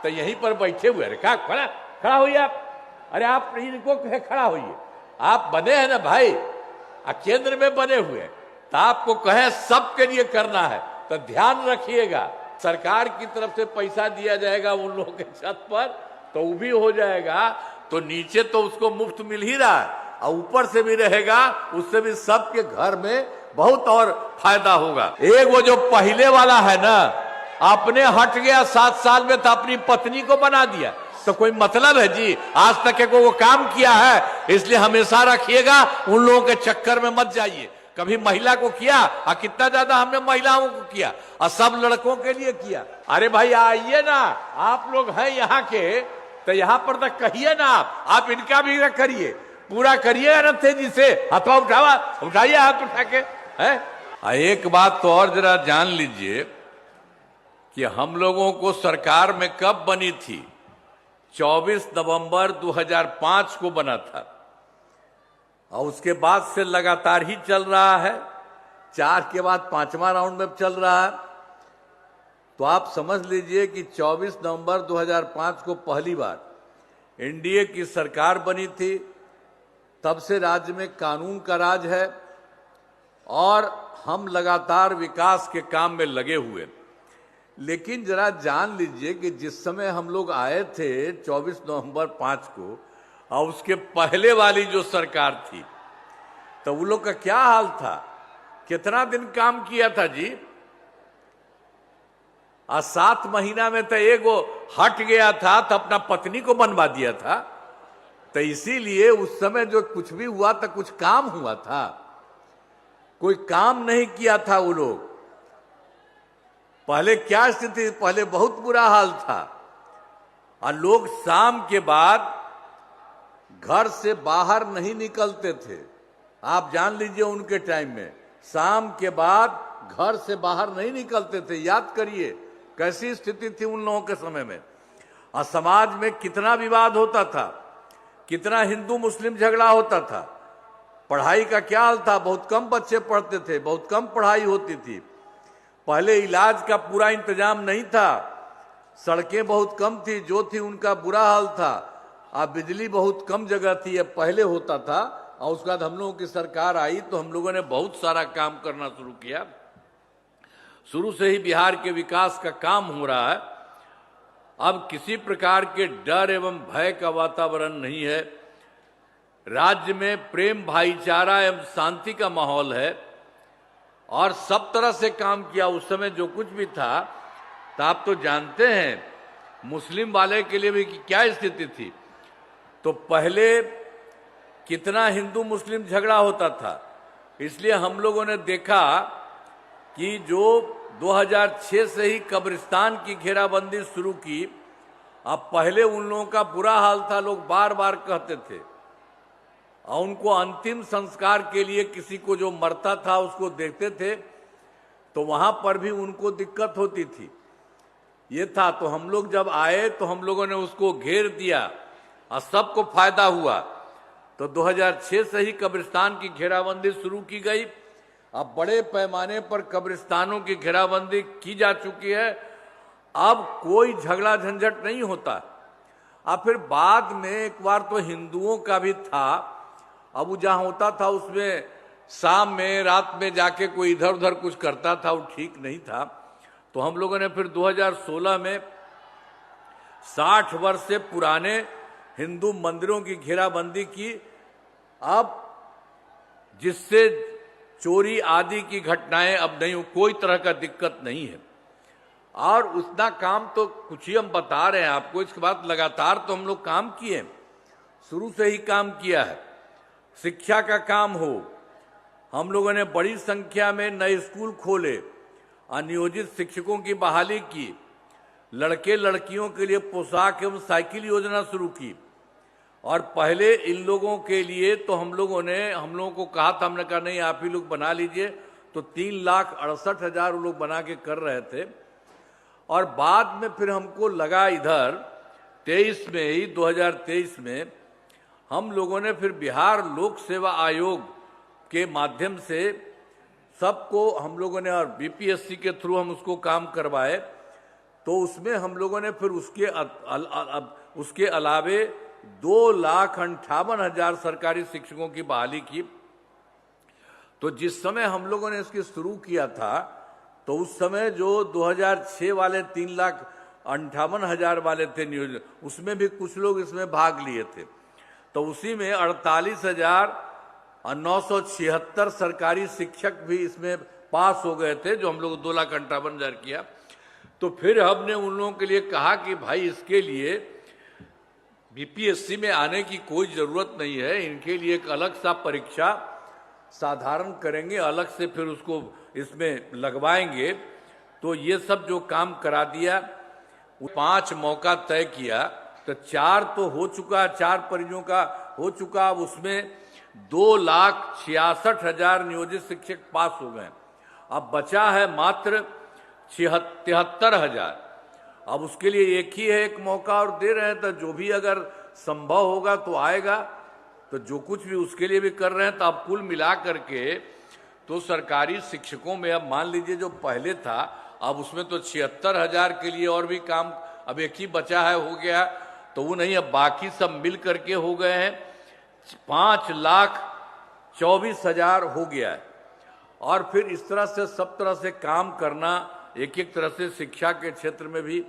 तो यहीं पर बैठे हुए, अरे क्या खड़ा खड़ा होइए आप, अरे आप इनको कहे खड़ा होइए, आप बने हैं ना भाई, केंद्र में बने हुए, तो आपको कहे सबके लिए करना है, तो ध्यान रखिएगा सरकार की तरफ से पैसा दिया जाएगा उन लोगों के छत पर, तो वो भी हो जाएगा, तो नीचे तो उसको मुफ्त मिल ही रहा है, और ऊपर से भी रहेगा, उससे भी सबके घर में बहुत और फायदा होगा। एक वो जो पहले वाला है ना, आपने हट गया 7 साल में, तो अपनी पत्नी को बना दिया, तो कोई मतलब है जी? आज तक एक वो काम किया है, इसलिए हमेशा रखिएगा, उन लोगों के चक्कर में मत जाइए। कभी महिला को किया, और कितना ज्यादा हमने महिलाओं को किया, और सब लड़कों के लिए किया। अरे भाई आइए ना, आप लोग हैं यहाँ के, तो यहाँ पर तक कहिए ना, आप इनका भी करिए, पूरा करिए ना तेजी से, हथवा उठाइए हाथ उठा के है। एक बात तो और जरा जान लीजिए कि हम लोगों को सरकार में कब बनी थी? 24 नवंबर 2005 को बना था, और उसके बाद से लगातार ही चल रहा है, 4 के बाद 5वां राउंड में चल रहा है। तो आप समझ लीजिए कि 24 नवंबर 2005 को पहली बार एनडीए की सरकार बनी थी, तब से राज्य में कानून का राज है, और हम लगातार विकास के काम में लगे हुए। लेकिन जरा जान लीजिए कि जिस समय हम लोग आए थे 24 नवंबर 5 को, और उसके पहले वाली जो सरकार थी, तो वो लोग का क्या हाल था? कितना दिन काम किया था जी? 7 महीना में तो एगो हट गया था, तो अपना पत्नी को बनवा दिया था। तो इसीलिए उस समय जो कुछ भी हुआ था, कुछ काम हुआ था? कोई काम नहीं किया था वो लोग। पहले क्या स्थिति, पहले बहुत बुरा हाल था, और लोग शाम के बाद घर से बाहर नहीं निकलते थे। आप जान लीजिए उनके टाइम में शाम के बाद घर से बाहर नहीं निकलते थे। याद करिए कैसी स्थिति थी उन लोगों के समय में, और समाज में कितना विवाद होता था, कितना हिंदू मुस्लिम झगड़ा होता था। पढ़ाई का क्या हाल था? बहुत कम बच्चे पढ़ते थे, बहुत कम पढ़ाई होती थी। पहले इलाज का पूरा इंतजाम नहीं था, सड़कें बहुत कम थी, जो थी उनका बुरा हाल था, अब बिजली बहुत कम जगह थी, अब पहले होता था। और उसके बाद हम लोगों की सरकार आई, तो हम लोगों ने बहुत सारा काम करना शुरू किया। शुरू से ही बिहार के विकास का काम हो रहा है। अब किसी प्रकार के डर एवं भय का वातावरण नहीं है, राज्य में प्रेम भाईचारा एवं शांति का माहौल है, और सब तरह से काम किया। उस समय जो कुछ भी था, तो आप तो जानते हैं मुस्लिम वाले के लिए भी क्या स्थिति थी। तो पहले कितना हिंदू मुस्लिम झगड़ा होता था, इसलिए हम लोगों ने देखा कि जो 2006 से ही कब्रिस्तान की घेराबंदी शुरू की। अब पहले उन लोगों का बुरा हाल था, लोग बार बार कहते थे, और उनको अंतिम संस्कार के लिए किसी को जो मरता था उसको देखते थे, तो वहां पर भी उनको दिक्कत होती थी। ये था, तो हम लोग जब आए तो हम लोगों ने उसको घेर दिया, और सबको फायदा हुआ। तो 2006 से ही कब्रिस्तान की घेराबंदी शुरू की गई। अब बड़े पैमाने पर कब्रिस्तानों की घेराबंदी की जा चुकी है। अब कोई झगड़ा झंझट नहीं होता। अब फिर बाद में एक बार तो हिंदुओं का भी था, अब वो जहां होता था उसमें शाम में रात में जाके कोई इधर उधर कुछ करता था, वो ठीक नहीं था। तो हम लोगों ने फिर 2016 में 60 वर्ष से पुराने हिंदू मंदिरों की घेराबंदी की। अब जिससे चोरी आदि की घटनाएं अब नहीं, कोई तरह का दिक्कत नहीं है। और उतना काम तो कुछ ही हम बता रहे हैं आपको, इसके बाद लगातार तो हम लोग काम किए, शुरू से ही काम किया है। शिक्षा का काम हो, हम लोगों ने बड़ी संख्या में नए स्कूल खोले, अनियोजित शिक्षकों की बहाली की, लड़के लड़कियों के लिए पोशाक एवं साइकिल योजना शुरू की। और पहले इन लोगों के लिए तो हम लोगों को कहा था, हमने कहा नहीं आप ही लोग बना लीजिए, तो 3,68,000 लोग बना के कर रहे थे। और बाद में फिर हमको लगा इधर 23 में ही 2023 में हम लोगों ने फिर बिहार लोक सेवा आयोग के माध्यम से सबको हम लोगों ने, और बीपीएससी के थ्रू हम उसको काम करवाए, तो उसमें हम लोगों ने फिर उसके अलावे 2,58,000 सरकारी शिक्षकों की बहाली की। तो जिस समय हम लोगों ने इसकी शुरू किया था तो उस समय जो 2006 वाले 3,58,000 वाले थे नियोजन, उसमें भी कुछ लोग इसमें भाग लिए थे। तो उसी में 48,976 सरकारी शिक्षक भी इसमें पास हो गए थे, जो हम लोग 2,58,000 किया। तो फिर हमने उन लोगों के लिए कहा कि भाई इसके लिए बीपीएससी में आने की कोई जरूरत नहीं है, इनके लिए एक अलग सा परीक्षा साधारण करेंगे, अलग से फिर उसको इसमें लगवाएंगे। तो ये सब जो काम करा दिया, 5 मौका तय किया, तो 4 तो हो चुका, 4 परियों का हो चुका। अब उसमें 2,66,000 नियोजित शिक्षक पास हो गए। अब बचा है मात्र 73,000। अब उसके लिए एक ही है, एक मौका और दे रहे हैं, तो जो भी अगर संभव होगा तो आएगा। तो जो कुछ भी उसके लिए भी कर रहे हैं। तो अब कुल मिला करके तो सरकारी शिक्षकों में अब मान लीजिए जो पहले था, अब उसमें तो 76,000 के लिए और भी काम अब एक ही बचा है, हो गया। तो वो नहीं, अब बाकी सब मिल करके हो गए हैं 5,24,000 हो गया है। और फिर इस तरह से सब तरह से काम करना, एक एक तरह से शिक्षा के क्षेत्र में भी,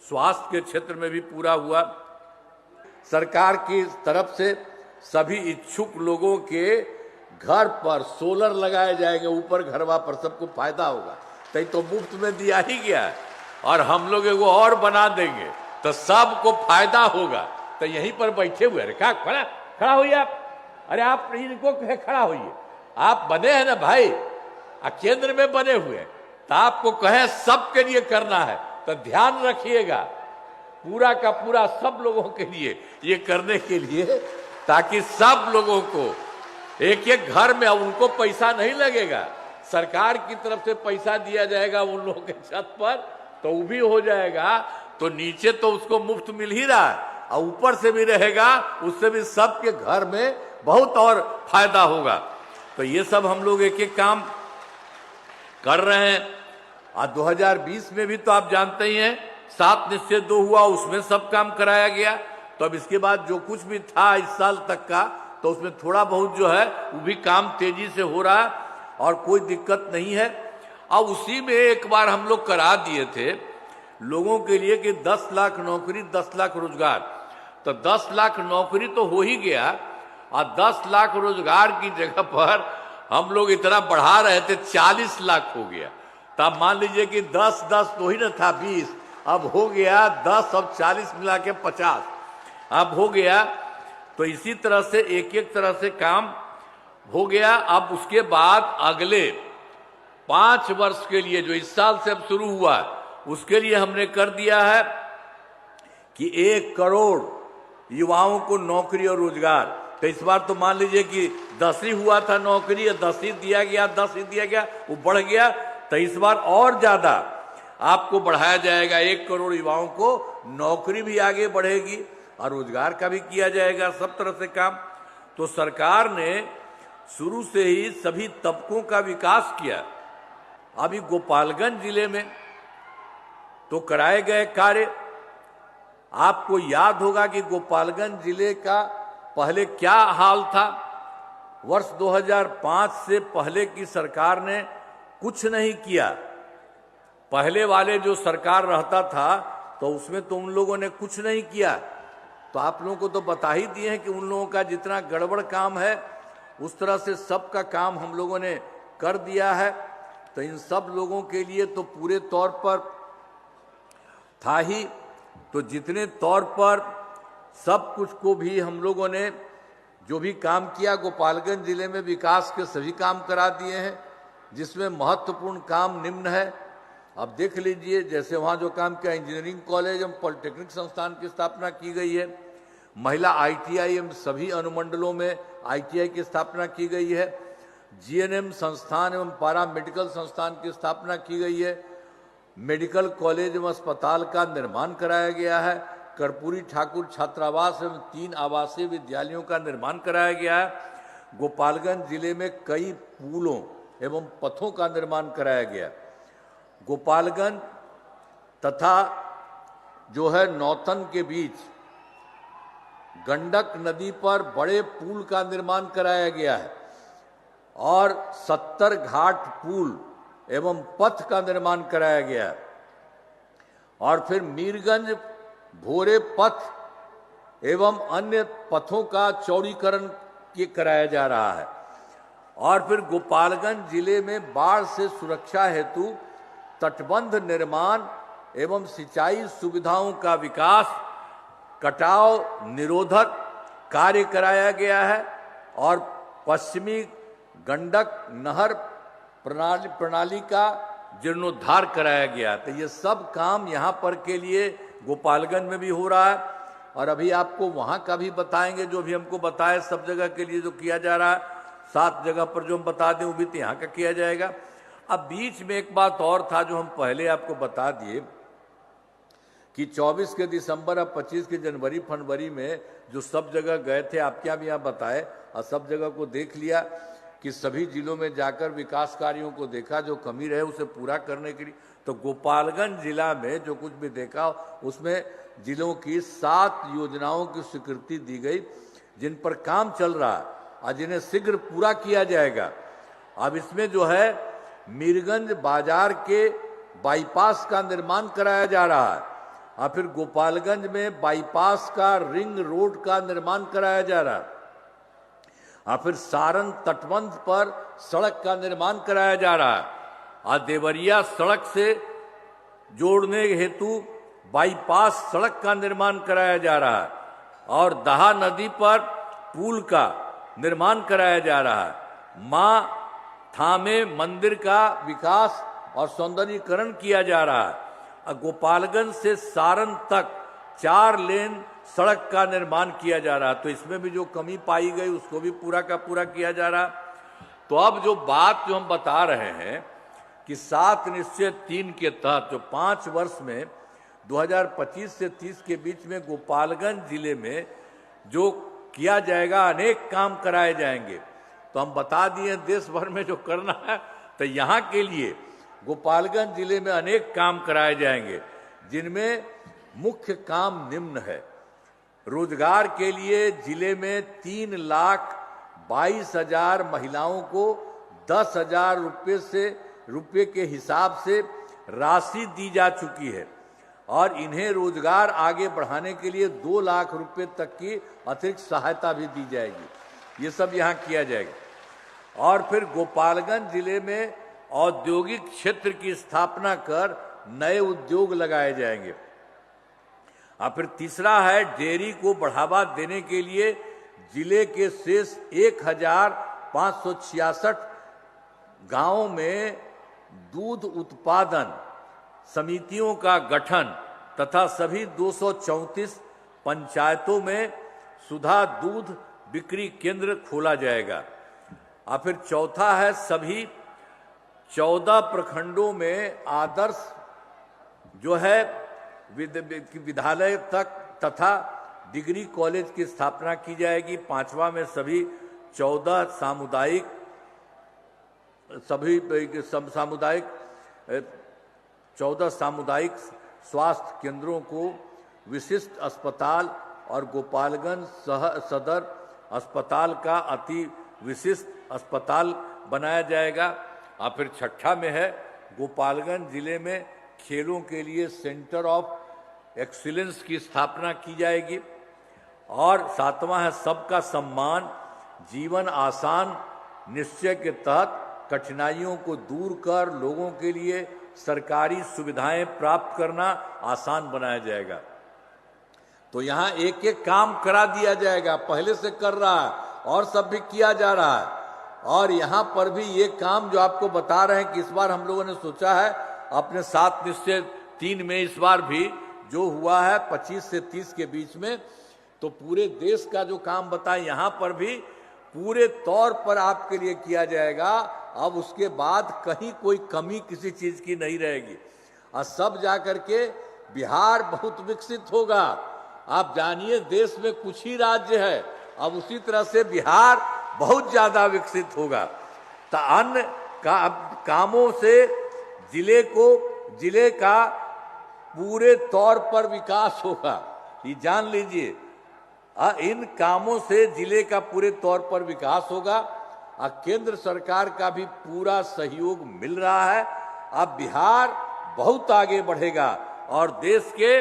स्वास्थ्य के क्षेत्र में भी पूरा हुआ। सरकार की तरफ से सभी इच्छुक लोगों के घर पर सोलर लगाए जाएंगे, ऊपर घरवा पर, सबको फायदा होगा। तो मुफ्त में दिया ही गया है, और हम लोग वो और बना देंगे तो सबको फायदा होगा। तो यहीं पर बैठे हुए हैं, क्या खड़ा होइए आप, अरे आप इनको कहे खड़ा होइए, आप बने हैं ना भाई, केंद्र में बने हुए हैं, तो आपको कहे सबके लिए करना है, तो ध्यान रखिएगा पूरा का पूरा सब लोगों के लिए ये करने के लिए, ताकि सब लोगों को एक एक घर में, उनको पैसा नहीं लगेगा, सरकार की तरफ से पैसा दिया जाएगा उन लोगों के छत पर, तो वो भी हो जाएगा। तो नीचे तो उसको मुफ्त मिल ही रहा है, और ऊपर से भी रहेगा, उससे भी सबके घर में बहुत और फायदा होगा। तो ये सब हम लोग एक एक काम कर रहे हैं। और 2020 में भी तो आप जानते ही हैं 7 निश्चय 2 हुआ, उसमें सब काम कराया गया। तो अब इसके बाद जो कुछ भी था इस साल तक का, तो उसमें थोड़ा बहुत जो है वो भी काम तेजी से हो रहा है और कोई दिक्कत नहीं है। अब उसी में एक बार हम लोग करा दिए थे लोगों के लिए कि 10 लाख नौकरी, 10 लाख रोजगार। तो 10 लाख नौकरी तो हो ही गया, और 10 लाख रोजगार की जगह पर हम लोग इतना बढ़ा रहे थे, 40 लाख हो गया। तो आप मान लीजिए कि 10-10 तो ही ना था, 20, अब हो गया 10, अब 40 मिला के 50 अब हो गया। तो इसी तरह से एक एक तरह से काम हो गया। अब उसके बाद अगले 5 वर्ष के लिए, जो इस साल से अब शुरू हुआ, उसके लिए हमने कर दिया है कि 1 करोड़ युवाओं को नौकरी और रोजगार। तो इस बार तो मान लीजिए कि 10 ही हुआ था नौकरी, या 10 ही दिया गया, 10 ही दिया गया, वो बढ़ गया। तो इस बार और ज्यादा आपको बढ़ाया जाएगा, 1 करोड़ युवाओं को नौकरी भी आगे बढ़ेगी और रोजगार का भी किया जाएगा, सब तरह से काम। तो सरकार ने शुरू से ही सभी तबकों का विकास किया। अभी गोपालगंज जिले में तो कराए गए कार्य, आपको याद होगा कि गोपालगंज जिले का पहले क्या हाल था। वर्ष 2005 से पहले की सरकार ने कुछ नहीं किया। पहले वाले जो सरकार रहता था तो उसमें तो उन लोगों ने कुछ नहीं किया। तो आप लोगों को तो बता ही दिए हैं कि उन लोगों का जितना गड़बड़ काम है, उस तरह से सबका काम हम लोगों ने कर दिया है। तो इन सब लोगों के लिए तो पूरे तौर पर था ही, तो जितने तौर पर सब कुछ को भी हम लोगों ने जो भी काम किया, गोपालगंज जिले में विकास के सभी काम करा दिए हैं, जिसमें महत्वपूर्ण काम निम्न है। अब देख लीजिए, जैसे वहाँ जो काम किया, इंजीनियरिंग कॉलेज एवं पॉलिटेक्निक संस्थान की स्थापना की गई है, महिला ITI एवं सभी अनुमंडलों में ITI की स्थापना की गई है, GNM संस्थान एवं पारा मेडिकल संस्थान की स्थापना की गई है, मेडिकल कॉलेज एवं अस्पताल का निर्माण कराया गया है, कर्पूरी ठाकुर छात्रावास एवं 3 आवासीय विद्यालयों का निर्माण कराया गया है। गोपालगंज जिले में कई पुलों एवं पथों का निर्माण कराया गया। गोपालगंज तथा जो है नौतन के बीच गंडक नदी पर बड़े पुल का निर्माण कराया गया है और 70 घाट पुल एवं पथ का निर्माण कराया गया है। और फिर मीरगंज भोरे पथ एवं अन्य पथों का चौड़ीकरण कराया जा रहा है। और फिर गोपालगंज जिले में बाढ़ से सुरक्षा हेतु तटबंध निर्माण एवं सिंचाई सुविधाओं का विकास, कटाव निरोधक कार्य कराया गया है और पश्चिमी गंडक नहर प्रणाली का जीर्णोद्धार कराया गया। तो ये सब काम यहाँ पर के लिए गोपालगंज में भी हो रहा है और अभी आपको वहाँ का भी बताएंगे, जो भी हमको बताए सब जगह के लिए जो किया जा रहा है, 7 जगह पर जो हम बता दें वो भी तो यहाँ का किया जाएगा। अब बीच में एक बात और था जो हम पहले आपको बता दिए कि 24 के दिसंबर और 25 के जनवरी फरवरी में जो सब जगह गए थे, आपके यहाँ भी यहाँ बताए और सब जगह को देख लिया कि सभी जिलों में जाकर विकास कार्यों को देखा, जो कमी रहे उसे पूरा करने के लिए। तो गोपालगंज जिला में जो कुछ भी देखा उसमें जिलों की 7 योजनाओं की स्वीकृति दी गई जिन पर काम चल रहा है और जिन्हें शीघ्र पूरा किया जाएगा। अब इसमें जो है मीरगंज बाजार के बाईपास का निर्माण कराया जा रहा है और फिर गोपालगंज में बाईपास का रिंग रोड का निर्माण कराया जा रहा है और फिर सारण तटबंध पर सड़क का निर्माण कराया जा रहा है और देवरिया सड़क से जोड़ने हेतु बाईपास सड़क का निर्माण कराया जा रहा है और दहा नदी पर पुल का निर्माण कराया जा रहा है। मां थामे मंदिर का विकास और सौंदर्यीकरण किया जा रहा है और गोपालगंज से सारण तक 4 लेन सड़क का निर्माण किया जा रहा है। तो इसमें भी जो कमी पाई गई उसको भी पूरा का पूरा किया जा रहा है। तो अब जो बात जो हम बता रहे हैं कि 7 निश्चय 3 के तहत जो 5 वर्ष में 2025 से 30 के बीच में गोपालगंज जिले में जो किया जाएगा, अनेक काम कराए जाएंगे। तो हम बता दिए देश भर में जो करना है, तो यहाँ के लिए गोपालगंज जिले में अनेक काम कराए जाएंगे जिनमें मुख्य काम निम्न है। रोजगार के लिए जिले में 3,22,000 महिलाओं को 10,000 रुपये के हिसाब से राशि दी जा चुकी है और इन्हें रोजगार आगे बढ़ाने के लिए 2 लाख रुपए तक की अतिरिक्त सहायता भी दी जाएगी। ये सब यहाँ किया जाएगा। और फिर गोपालगंज जिले में औद्योगिक क्षेत्र की स्थापना कर नए उद्योग लगाए जाएंगे। और फिर तीसरा है डेयरी को बढ़ावा देने के लिए जिले के शेष 1,566 गांवों में दूध उत्पादन समितियों का गठन तथा सभी 234 पंचायतों में सुधा दूध बिक्री केंद्र खोला जाएगा। और फिर चौथा है सभी 14 प्रखंडों में आदर्श जो है विद्यालय तक तथा डिग्री कॉलेज की स्थापना की जाएगी। 5वां में सभी 14 सामुदायिक स्वास्थ्य केंद्रों को विशिष्ट अस्पताल और गोपालगंज सदर अस्पताल का अति विशिष्ट अस्पताल बनाया जाएगा। और फिर 6ठा में है गोपालगंज जिले में खेलों के लिए सेंटर ऑफ एक्सीलेंस की स्थापना की जाएगी। और 7वां है सबका सम्मान जीवन आसान निश्चय के तहत कठिनाइयों को दूर कर लोगों के लिए सरकारी सुविधाएं प्राप्त करना आसान बनाया जाएगा। तो यहाँ एक एक काम करा दिया जाएगा, पहले से कर रहा है और सब भी किया जा रहा है। और यहाँ पर भी ये काम जो आपको बता रहे हैं कि इस बार हम लोगों ने सोचा है अपने 7 निश्चय 3 में इस बार भी जो हुआ है 25 से 30 के बीच में, तो पूरे देश का जो काम बताए यहाँ पर भी पूरे तौर पर आपके लिए किया जाएगा। अब उसके बाद कहीं कोई कमी किसी चीज की नहीं रहेगी और सब जाकर के बिहार बहुत विकसित होगा। आप जानिए देश में कुछ ही राज्य है, अब उसी तरह से बिहार बहुत ज्यादा विकसित होगा। तो अन्य कामों से जिले का पूरे तौर पर विकास होगा, ये जान लीजिए। इन कामों से जिले का पूरे तौर पर विकास होगा और केंद्र सरकार का भी पूरा सहयोग मिल रहा है। अब बिहार बहुत आगे बढ़ेगा और देश के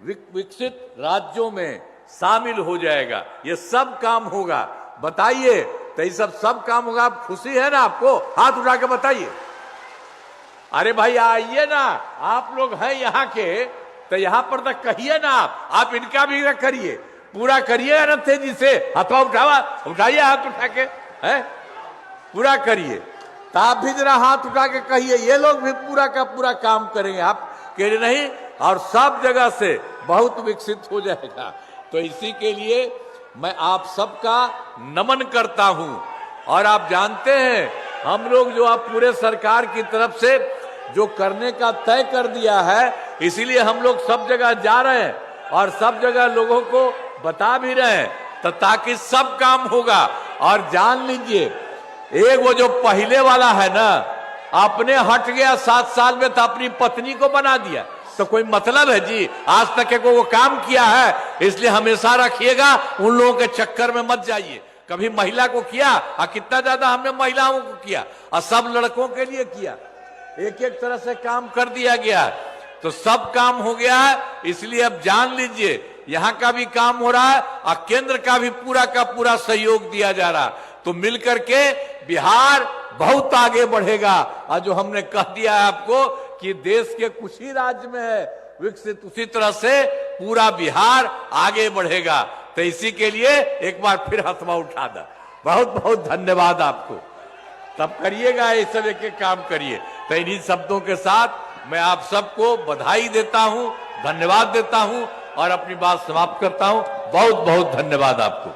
विकसित राज्यों में शामिल हो जाएगा। ये सब काम होगा। बताइए, तो ये सब काम होगा। आप खुशी है ना? आपको हाथ उठा के बताइए। अरे भाई आइए ना, आप लोग हैं यहाँ के, तो यहाँ पर तक कहिए ना। आप इनका भी करिए, पूरा करिए ना तेजी से। हाथों उठाइए, हाथ उठा के है, पूरा करिए। तो आप भी जरा हाथ उठा के कहिए, ये लोग भी पूरा का पूरा काम करेंगे। आप कह रहे नहीं, और सब जगह से बहुत विकसित हो जाएगा। तो इसी के लिए मैं आप सबका नमन करता हूं। और आप जानते हैं, हम लोग जो आप पूरे सरकार की तरफ से जो करने का तय कर दिया है, इसीलिए हम लोग सब जगह जा रहे हैं और सब जगह लोगों को बता भी रहे हैं, तो ताकि सब काम होगा। और जान लीजिए, एक वो जो पहले वाला है ना, अपने हट गया 7 साल में, तो अपनी पत्नी को बना दिया। तो कोई मतलब है जी? आज तक को वो काम किया है, इसलिए हमेशा रखिएगा, उन लोगों के चक्कर में मत जाइए। कभी महिला को किया, और कितना ज्यादा हमने महिलाओं को किया, और सब लड़कों के लिए किया। एक एक तरह से काम कर दिया गया, तो सब काम हो गया है। इसलिए अब जान लीजिए, यहाँ का भी काम हो रहा है और केंद्र का भी पूरा का पूरा सहयोग दिया जा रहा है। तो मिलकर के बिहार बहुत आगे बढ़ेगा। और जो हमने कह दिया है आपको कि देश के कुछ ही राज्य में है विकसित, उसी तरह से पूरा बिहार आगे बढ़ेगा। तो इसी के लिए एक बार फिर हथवा उठा दे। बहुत बहुत धन्यवाद आपको। तब करिएगा, ये सब एक एक काम करिए। तो इन्हीं शब्दों के साथ मैं आप सबको बधाई देता हूं, धन्यवाद देता हूं और अपनी बात समाप्त करता हूं। बहुत बहुत धन्यवाद आपको।